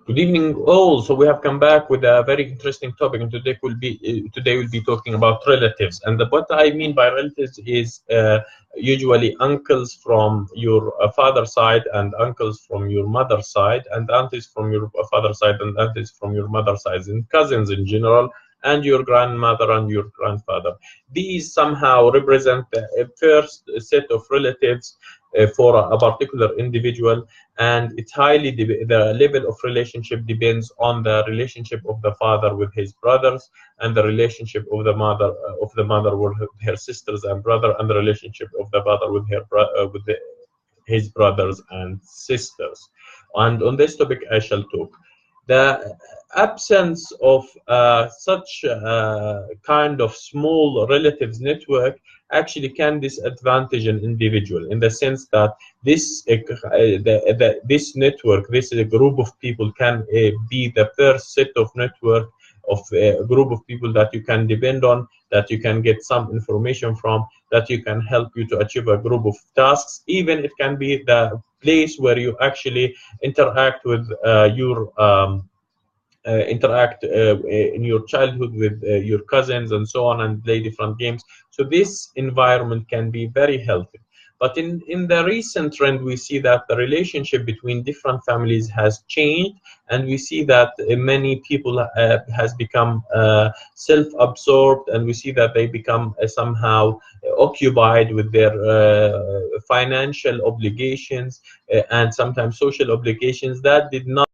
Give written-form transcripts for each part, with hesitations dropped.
Good evening, all. So we have come back with a very interesting topic, and today we'll be talking about relatives. And what I mean by relatives is usually uncles from your father's side, and uncles from your mother's side, and aunties from your father's side, and aunties from your mother's side, and cousins in general, and your grandmother and your grandfather. These somehow represent the first set of relatives for a particular individual, and it's highly the level of relationship depends on the relationship of the father with his brothers, and the relationship of the mother with her sisters and brother, and the relationship of the father with his brothers and sisters. And on this topic I shall talk. The absence of such kind of small relatives network actually can disadvantage an individual, in the sense that this network, this group of people can be the first set of network of a group of people that you can depend on, that you can get some information from, that you can help you to achieve a group of tasks. Even it can be the place where you actually interact with in your childhood with your cousins and so on, and play different games. So this environment can be very healthy. But in the recent trend, we see that the relationship between different families has changed, and we see that many people has become self-absorbed, and we see that they become somehow occupied with their financial obligations and sometimes social obligations that did not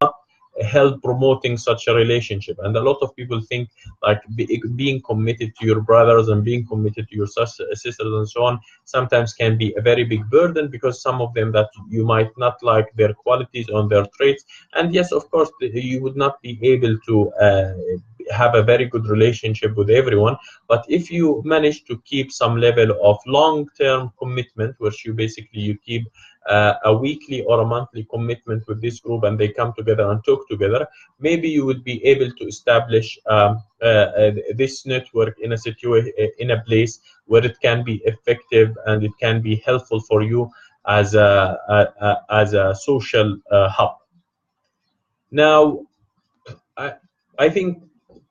help promoting such a relationship. And a lot of people think like being committed to your brothers and being committed to your sisters and so on sometimes can be a very big burden, because some of them that you might not like their qualities or their traits. And yes, of course, you would not be able to have a very good relationship with everyone, but if you manage to keep some level of long-term commitment, which you keep a weekly or a monthly commitment with this group, and they come together and talk together, maybe you would be able to establish this network in a place where it can be effective and it can be helpful for you as a social hub. Now, I think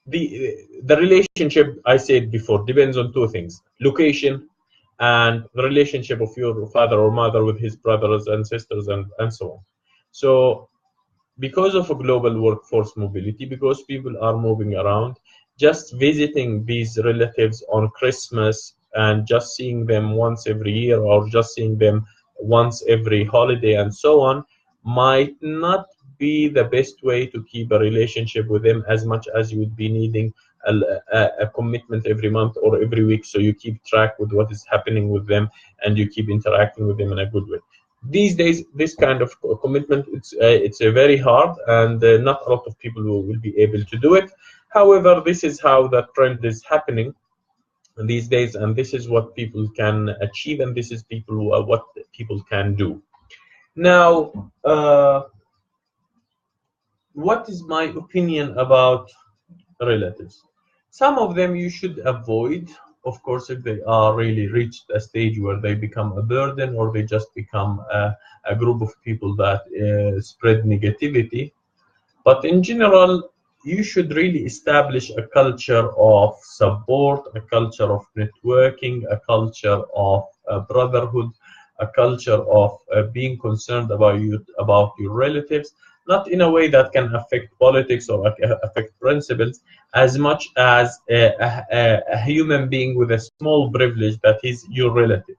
the relationship, I said before, depends on two things: location and the relationship of your father or mother with his brothers and sisters, and so on. So because of a global workforce mobility, because people are moving around, just visiting these relatives on Christmas and just seeing them once every year, or just seeing them once every holiday and so on, might not be the best way to keep a relationship with them, as much as you would be needing a commitment every month or every week, so you keep track with what is happening with them and you keep interacting with them in a good way. These days, this kind of commitment, it's very hard, and not a lot of people will be able to do it. However, this is how the trend is happening these days, and this is what people can achieve, and this is what people can do. Now, what is my opinion about relatives? Some of them you should avoid, of course, if they are really reached a stage where they become a burden, or they just become a group of people that spread negativity. But in general, you should really establish a culture of support, a culture of networking, a culture of brotherhood, a culture of being concerned about your relatives, not in a way that can affect politics or affect principles, as much as a human being with a small privilege that is your relative.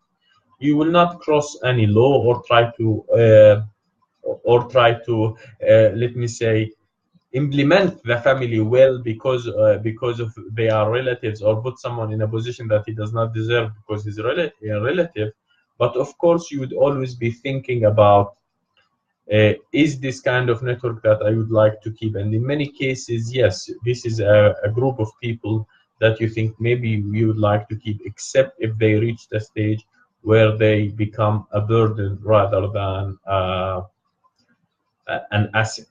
You will not cross any law or try to let me say, implement the family well because of they are relatives, or put someone in a position that he does not deserve because he's a relative. But of course, you would always be thinking about, is this kind of network that I would like to keep? And in many cases, yes, this is a group of people that you think maybe you would like to keep, except if they reach the stage where they become a burden rather than an asset.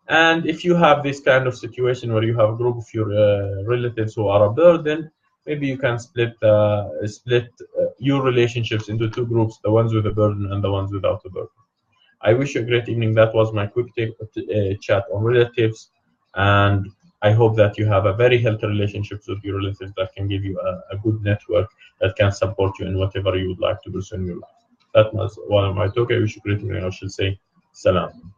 And if you have this kind of situation where you have a group of your relatives who are a burden, maybe you can split your relationships into two groups: the ones with a burden and the ones without a burden. I wish you a great evening. That was my quick chat on relatives, and I hope that you have a very healthy relationships with your relatives that can give you a good network that can support you in whatever you would like to pursue in your life. That was one of my talk. I wish you a great evening. I shall say salam.